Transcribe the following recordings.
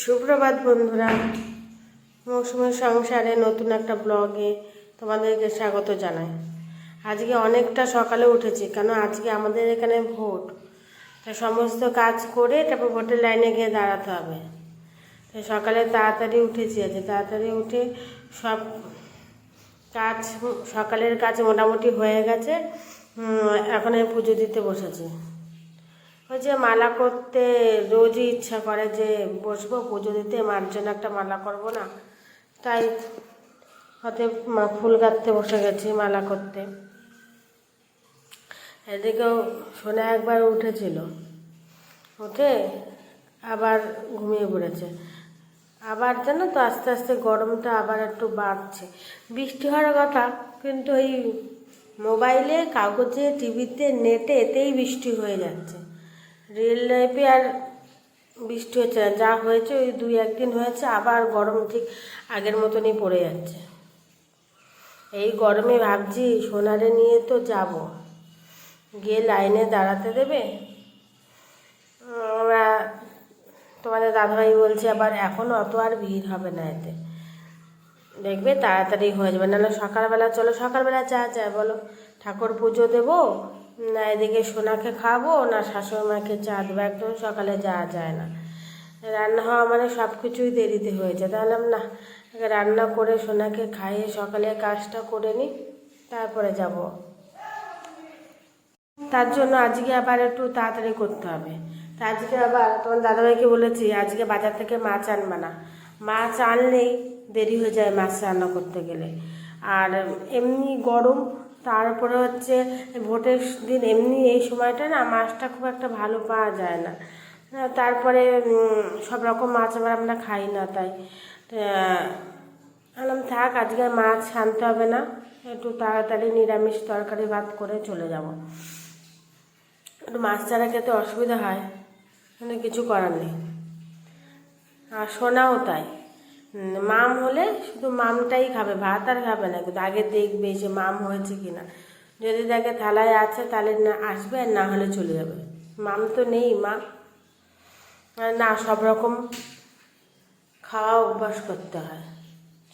সুপ্রভাত বন্ধুরা, মৌসুমের সংসারে নতুন একটা ব্লগে তোমাদেরকে স্বাগত জানাই। আজকে অনেকটা সকালে উঠেছি, কেন আজকে আমাদের এখানে ভোট। তাই সমস্ত কাজ করে তারপর ভোটের লাইনে গিয়ে দাঁড়াতে হবে। তাই সকালে তাড়াতাড়ি উঠেছি। তাড়াতাড়ি উঠে সব কাজ, সকালের কাজ মোটামুটি হয়ে গেছে। এখন আমি পুজো দিতে বসেছি। ওই যে মালা করতে রোজই ইচ্ছা করে যে বসবো পুজো দিতে, মার জন্য একটা মালা করব না, তাই হাতে ফুল গাঁথতে বসে গেছি মালা করতে। এদিকেও সোনা একবার উঠেছিল, উঠে আবার ঘুমিয়ে পড়েছে। আবার জানো তো আস্তে আস্তে গরমটা আবার একটু বাড়ছে। বৃষ্টি হওয়ার কথা, কিন্তু এই মোবাইলে, কাগজে, টিভিতে, নেটে এতেই বৃষ্টি হয়ে যাচ্ছে। রিয়েল লাইফে আর বৃষ্টি হচ্ছে না। যা হয়েছে ওই 2-1 দিন হয়েছে, আবার গরম ঠিক আগের মতনই পড়ে যাচ্ছে। এই গরমে ভাবছি সোনারে নিয়ে তো যাব, গিয়ে লাইনে দাঁড়াতে দেবে। আমরা তোমাদের দাদাভাই বলছে আবার এখন অত আর ভিড় হবে না, এতে দেখবে তাড়াতাড়ি হয়ে যাবে। নাহলে সকালবেলা চলো, সকালবেলা যা যায় বলো, ঠাকুর পুজো দেবো না এদিকে সোনাকে খাবো না শাশুড়ি মাকে চা দেবো, একদম সকালে যাওয়া যায় না। রান্না হওয়া মানে সব কিছুই দেরিতে হয়েছে। তাহলে না, রান্না করে সোনাকে খাইয়ে সকালে কাজটা করে নিই, তারপরে যাব। তার জন্য আজকে আবার একটু তাড়াতাড়ি করতে হবে। তা আজকে আবার তোমার দাদাভাইকে বলেছি আজকে বাজার থেকে মাছ আনবে না। মাছ আনলেই দেরি হয়ে যায় মাছ রান্না করতে গেলে। আর এমনি গরম, তারপরে হচ্ছে ভোটের দিন, এমনি এই সময়টা না মাছটা খুব একটা ভালো পাওয়া যায় না। তারপরে সব রকম মাছ আবার আমরা খাই না, তাই বললাম থাক আজকে মাছ আনতে হবে না, একটু তাড়াতাড়ি নিরামিষ তরকারি ভাত করে চলে যাব। একটু মাছ ছাড়া খেতে অসুবিধা হয়, মানে কিছু করার নেই। আর সোনাও তাই, মাম হলে শুধু মামটাই খাবে, ভাত আর খাবে না। কিন্তু আগে দেখবে যে মাম হয়েছে কি না, যদি দেখে থালায় আছে তাহলে না আসবে, আর না হলে চলে যাবে। মাম তো নেই, মা না, সব রকম খাওয়া অভ্যাস করতে হয়।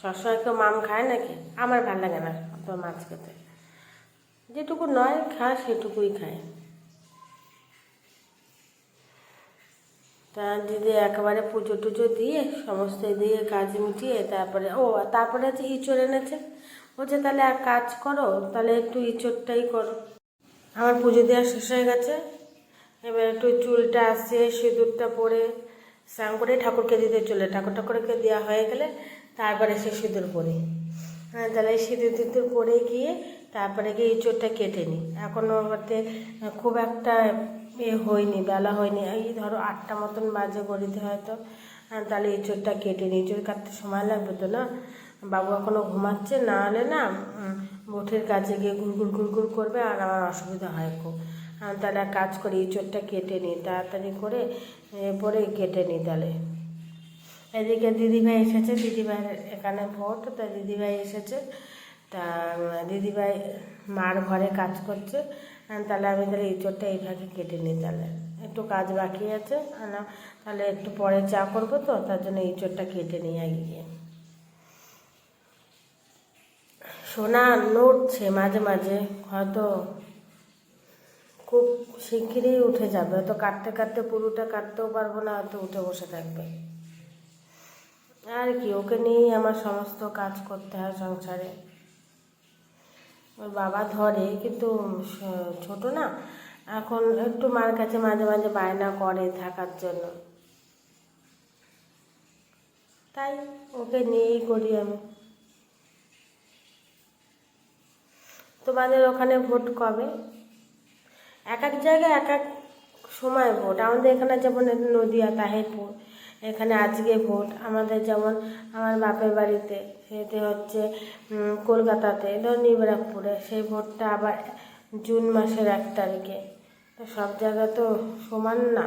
সবসময় কেউ মাম খায় নাকি? আমার ভালো লাগে না অত মাছ খেতে, যেটুকু নয় খায় সেটুকুই খায়। তা দিদি একেবারে পুজো টুজো দিয়ে সমস্ত দিয়ে কাজ মিটিয়ে তারপরে হচ্ছে ইঁচড় এনেছে। বলছে তাহলে এক কাজ করো, তাহলে একটু ইঁচড়টাই করো। আমার পুজো দেওয়া শেষ হয়ে গেছে, এবার একটু চুলটা আসছে, সিঁদুরটা পরে স্নান করে ঠাকুরকে দিতে চলে, ঠাকুরকে দেওয়া হয়ে গেলে তারপরে সে সিঁদুর পরে। হ্যাঁ, তাহলে সিঁদুর পরে গিয়ে তারপরে গিয়ে ইঁচড়টা কেটে নিই। এখনও হতে খুব একটা হয়নি, বেলা হয়নি, এই ধরো 8টা মতন বাজে গড়িতে হয়তো। তাহলে ইঁচড়টা কেটে নিই, ইঁচড় কাটতে সময় লাগবে তো না, বাবু এখনও ঘুমাচ্ছে, না হলে না ভোটের কাজে গিয়ে ঘুরঘুর করবে আর আমার অসুবিধা হয় খুব। তাহলে এক কাজ করি, ইঁচড়টা কেটে নিই তাড়াতাড়ি করে, পরে কেটে নিই। তাহলে এদিকে দিদিভাই এসেছে, দিদিভাইয়ের এখানে ভোট, তা দিদিভাই এসেছে। তা দিদিভাই মার ঘরে কাজ করছে, তাহলে আমি তাহলে ইঁচড়টা এইভাবে কেটে নিই। তাহলে একটু কাজ বাকি আছে, তাহলে একটু পরে চা করবো তো, তার জন্য ইঁচড়টা কেটে নিই আগে। সোনা নড়ছে মাঝে মাঝে, হয়তো খুব শিগগিরই উঠে যাবে, হয়তো কাটতে পুরোটা কাটতেও পারবো না, হয়তো উঠে বসে থাকবে। আর কি, ওকে নিয়েই আমার সমস্ত কাজ করতে হয় সংসারে। ওর বাবা ধরে, কিন্তু ছোট না, এখন একটু মার কাছে মাঝে মাঝে বায়না করে থাকার জন্য, তাই ওকে নিয়েই করি আমি। তোমাদের ওখানে ভোট কবে? এক এক জায়গায় এক এক সময় ভোট। আমাদের এখানে যেমন নদিয়া তাহিরপুর, এখানে আজকে ভোট। আমাদের যেমন আমার বাপের বাড়িতে, সেটি হচ্ছে কলকাতাতে, নিবরাকপুরে, সেই ভোটটা আবার জুন মাসের 1 তারিখে। তো সব জায়গা তো সমান না।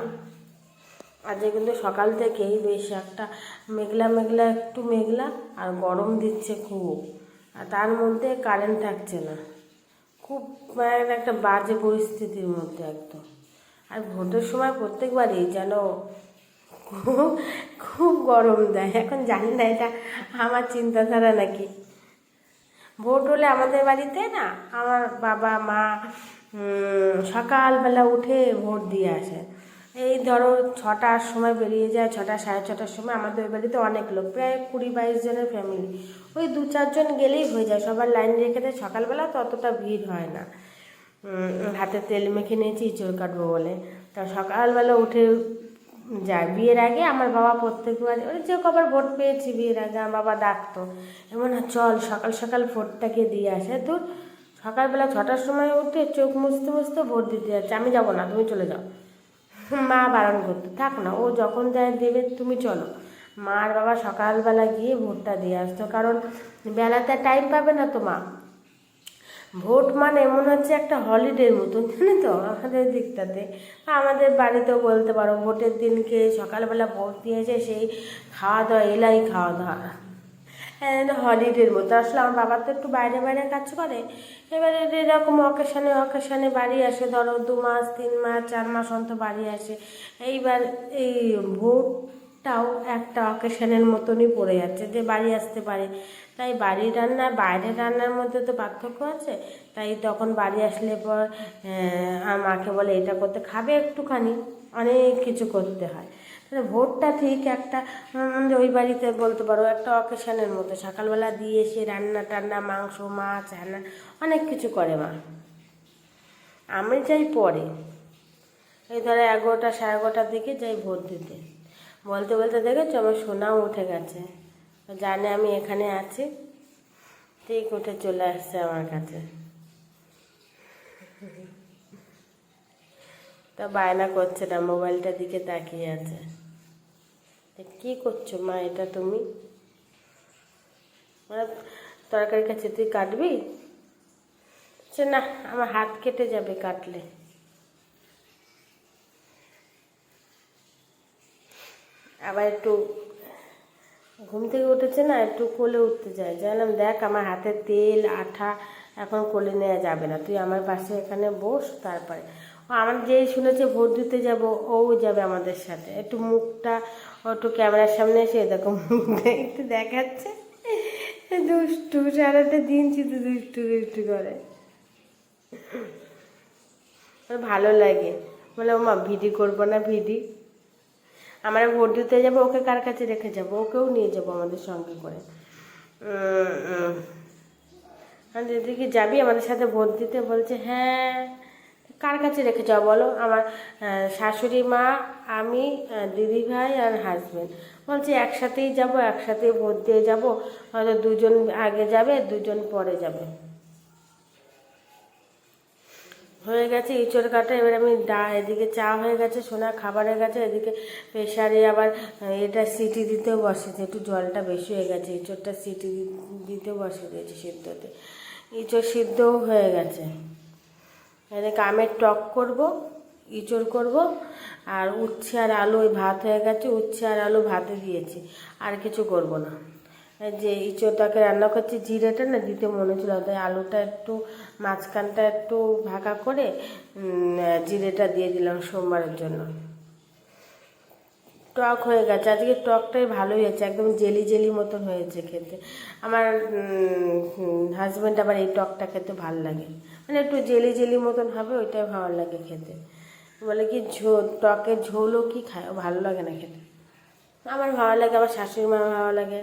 আজকে কিন্তু সকাল থেকেই বেশ একটা মেঘলা একটু মেঘলা, আর গরম দিচ্ছে খুব, আর তার মধ্যে কারেন্ট থাকছে না, খুব একটা বাজে পরিস্থিতির মধ্যে একদম। আর ভোটের সময় প্রত্যেকবারই যেন খুব খুব গরম দেয়। এখন জানি না এটা আমার চিন্তাধারা নাকি। ভোট হলে আমাদের বাড়িতে না আমার বাবা মা সকালবেলা উঠে ভোট দিয়ে আসে। এই ধরো 6টার সময় বেরিয়ে যায়, 6টা সাড়ে 6টার সময়। আমাদের ওই বাড়িতে অনেক লোক, প্রায় 20-22 জনের ফ্যামিলি। ওই 2-4 জন গেলেই হয়ে যায়, সবার লাইন রেখে দেয়। সকালবেলা তো অতটা ভিড় হয় না। হাতে তেল মেখে নিয়েছি ইঁচড় কাটবো বলে, তা সকালবেলা উঠে যায়। বিয়ের আগে আমার বাবা প্রত্যেকবার ওই যে কবার ভোট পেয়েছি বিয়ের আগে আমার বাবা ডাকতো, এমন চল সকাল সকাল ভোটটাকে দিয়ে আসে। দূর, সকালবেলা 6টার সময় উঠে চোখ মুছতে মুছতে ভোট দিতে যাচ্ছে, আমি যাবো না, তুমি চলে যাও। মা বারণ করতো, থাক না, ও যখন যায় দেবে, তুমি চলো। মা আর বাবা সকালবেলা গিয়ে ভোটটা দিয়ে আসতো, কারণ বেলাতে টাইম পাবে না তো মা। ভোট মানে মনে হচ্ছে একটা হলিডের মতন, জানো তো আমাদের দিকটাতে। আমাদের বাড়িতেও বলতে পারো, ভোটের দিনকে সকালবেলা ভোট দিয়েছে, সেই খাওয়া দাওয়া, এলাই খাওয়া দাওয়া হলিডের মতো। আসলে আমার বাবা তো একটু বাইরে বাইরে কাজ করে, এবারে এরকম অকেশানে বাড়ি আসে, ধরো 2 মাস 3 মাস 4 মাস অন্তর বাড়ি আসে। এইবার এই ভোটটাও একটা অকেশানের মতনই পড়ে যাচ্ছে যে বাড়ি আসতে পারে। তাই বাড়ির রান্না বাইরের রান্নার মধ্যে তো পার্থক্য আছে। তাই তখন বাড়ি আসলে পর আমার মাকে বলে এটা করতে, খাবে একটুখানি, অনেক কিছু করতে হয়। তাহলে ভোটটা ঠিক একটা ওই বাড়িতে বলতে পারো একটা অকেশানের মতো। সকালবেলা দিয়ে এসে রান্না টান্না, মাংস মাছ রান্না অনেক কিছু করে মা। আমি যাই পরে, এই ধরো 11টা সাড়ে 11টার দিকে যাই ভোট দিতে। বলতে বলতে দেখেছো আমার সোনাও উঠে গেছে, জানে আমি এখানে আছি, ঠিক উঠে চলে আসছে আমার কাছে। তা বায়না করছে না, মোবাইলটার দিকে তাকিয়ে আছে। কি করছো মা এটা তুমি? মানে তরকারি কাছে তুই কাটবি? সে না, আমার হাত কেটে যাবে কাটলে। আবার একটু ঘুম থেকে উঠেছে না, একটু কোলে উঠতে যায়, জানলাম দেখ আমার হাতে তেল আঠা, এখন কোলে নেওয়া যাবে না, তুই আমার পাশে এখানে বস। তারপরে ও আমার যেই শুনেছে ভোট দিতে যাব, ও যাবে আমাদের সাথে। একটু মুখটা একটু ক্যামেরার সামনে এসে দেখো মুখটা একটু দেখাচ্ছে, দুষ্টু, সারাটা দিন শুধু দুষ্টু দুষ্টু করে। ভালো লাগে, বলে ও মা ভিডি করবো না ভিডি। আমরা ভোট দিতে যাবো, ওকে কার কাছে রেখে যাবো? ওকেও নিয়ে যাবো আমাদের সঙ্গে করে। দিদি কি যাবি আমাদের সাথে ভোট দিতে? বলছে হ্যাঁ। কার কাছে রেখে যাও বলো? আমার শাশুড়ি মা, আমি, দিদি ভাই আর হাজব্যান্ড। বলছে একসাথেই যাব, একসাথেই ভোট দিয়ে যাব, হয়তো 2জন আগে যাবে 2জন পরে যাবে। হয়ে গেছে ইঁচড় কাটা। এবার আমি এদিকে চা হয়ে গেছে, সোনা খাবার হয়ে গেছে, এদিকে প্রেশারে আবার এটা সিটি দিতেও বসেছে, একটু জলটা বেশি হয়ে গেছে, ইঁচড়টা সিটি দিতেও বসে দিয়েছে সিদ্ধতে। ইঁচড় সিদ্ধও হয়ে গেছে। এদিকে আমের টক করব, ইঁচড় করব, আর উচ্ছে আর আলু ওই ভাত হয়ে গেছে, উচ্ছে আর আলু ভাতে দিয়েছি, আর কিছু করব না। যে ইঁচড়টাকে রান্না করছি, জিরেটা না দিতে মনে ছিল, তাই আলুটা একটু মাঝখানটা একটু ভাগা করে জিরেটা দিয়ে দিলাম সোমবারের জন্য। টক হয়ে গেছে আজকে, টকটাই ভালোই হয়েছে, একদম জেলি জেলি মতন হয়েছে খেতে। আমার হাজব্যান্ড আবার এই টকটা খেতে ভালো লাগে, মানে একটু জেলি জেলি মতন হবে, ওইটাই ভালো লাগে খেতে। বলে কি ঝোল, টকের ঝোলও কি খায়, ভালো লাগে না খেতে। আমার ভালো লাগে, আমার শাশুড়ি মা ভালো লাগে।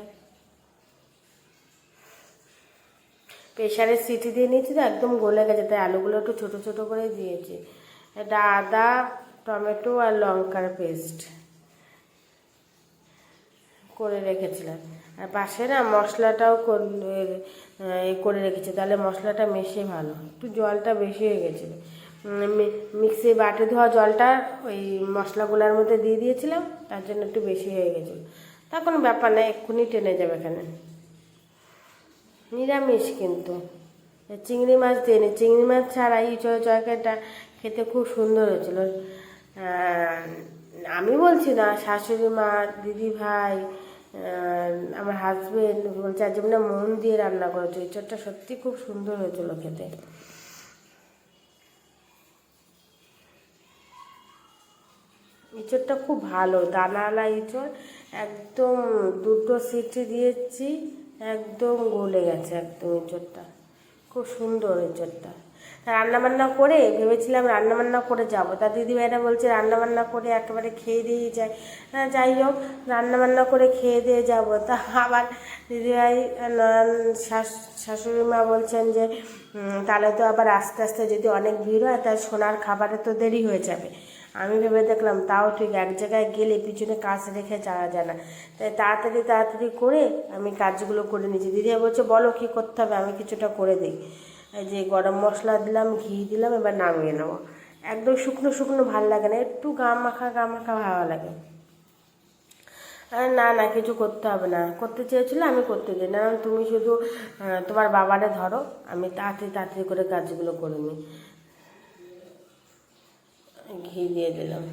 প্রেশারে সিটি দিয়ে নিয়েছি তো একদম গলে গেছে, তাই আলুগুলো একটু ছোটো ছোটো করে দিয়েছি। এটা আদা, টমেটো আর লঙ্কার পেস্ট করে রেখেছিলাম। আর পাশে না মশলাটাও করে রেখেছি, তাহলে মশলাটা মেশে ভালো। একটু জলটা বেশি হয়ে গেছিলো, মিক্সি বাটি ধোয়া জলটা ওই মশলাগুলোর মধ্যে দিয়ে দিয়েছিলাম, তার জন্য একটু বেশি হয়ে গেছিলো। তা কোনো ব্যাপার না, এক্ষুনি টেনে যাবে এখানে। নিরামিষ কিন্তু চিংড়ি মাছ দিইনি, চিংড়ি মাছ ছাড়া ইঁচড় তরকারিটা খেতে খুব সুন্দর হয়েছিল। আমি বলছি না, শাশুড়ি মা, দিদি ভাই, আমার হাজবেন্ড বলছে আজ যেমন মন দিয়ে রান্না করেছো, ইঁচড়টা সত্যি খুব সুন্দর হয়েছিল খেতে। ইঁচড়টা খুব ভালো, দানাওয়ালা ইঁচড়, একদম 2টো সিটি দিয়েছি, একদম গলে গেছে একদম ইঁচড়টা, খুব সুন্দর ইঁচড়টা। রান্নাবান্না করে ভেবেছিলাম রান্নাবান্না করে যাব, তা দিদিভাইরা বলছে রান্নাবান্না করে একেবারে খেয়ে দিয়ে যাই। যাই হোক, রান্নাবান্না করে খেয়ে দিয়ে যাব, তা আবার দিদিভাই শাশুড়ি মা বলছেন যে তাহলে তো আবার আস্তে আস্তে যদি অনেক ভিড় হয় তাহলে সোনার খাবারে তো দেরি হয়ে যাবে। আমি ভেবে দেখলাম তাও ঠিক, এক জায়গায় গেলে পিছনে কাজ রেখে যাওয়া যায় না, তাই তাড়াতাড়ি করে আমি কাজগুলো করে নিয়েছি। দিদিভাই বলছে বলো কী করতে হবে, আমি কিছুটা করে দিই। এই যে গরম মশলা দিলাম, ঘি দিলাম, এবার নামিয়ে নেবো। একদম শুকনো শুকনো ভালো লাগে না, একটু গা মাখা ভালো লাগে। না না, কিছু করতে হবে না, করতে চেয়েছিল আমি করতে দিই না, তুমি শুধু তোমার বাবারে ধরো, আমি তাড়াতাড়ি করে কাজগুলো করে নিই। ঘি দিয়ে দিলাম।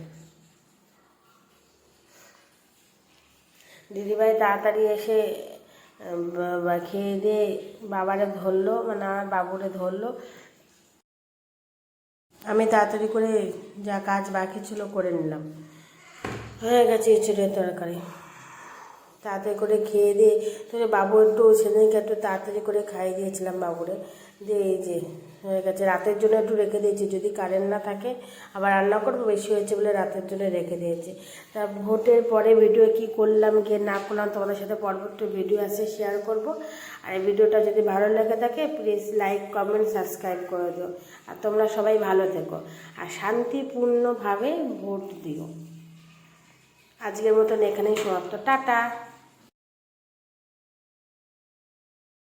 দিদিভাই তাড়াতাড়ি এসে খেয়ে দিয়ে বাবারে ধরলো, মানে আমার বাবুরে ধরলো। আমি তাড়াতাড়ি করে যা কাজ বাকি ছিল করে নিলাম। হয়ে গেছে এঁচড়ের তরকারি। তাড়াতাড়ি করে খেয়ে দিয়ে তোর বাবু একটু সেদিনকে একটু তাড়াতাড়ি করে খাইয়ে দিয়েছিলাম বাবুরে, দিয়ে এই যে হয়ে গেছে। রাতের জন্য একটু রেখে দিয়েছি, যদি কারেন্ট না থাকে আবার রান্না করবো, বেশি হয়েছে বলে রাতের জন্য রেখে দিয়েছি। তা ভোটের পরে ভিডিও কি করলাম কি না করলাম তোমাদের সাথে পরবর্তী ভিডিও আছে শেয়ার করব। আর এই ভিডিওটা যদি ভালো লেগে থাকে প্লিজ লাইক কমেন্ট সাবস্ক্রাইব করে দিও। আর তোমরা সবাই ভালো থেকো আর শান্তিপূর্ণভাবে ভোট দিও। আজকের মতন এখানেই সমাপ্ত, টাটা।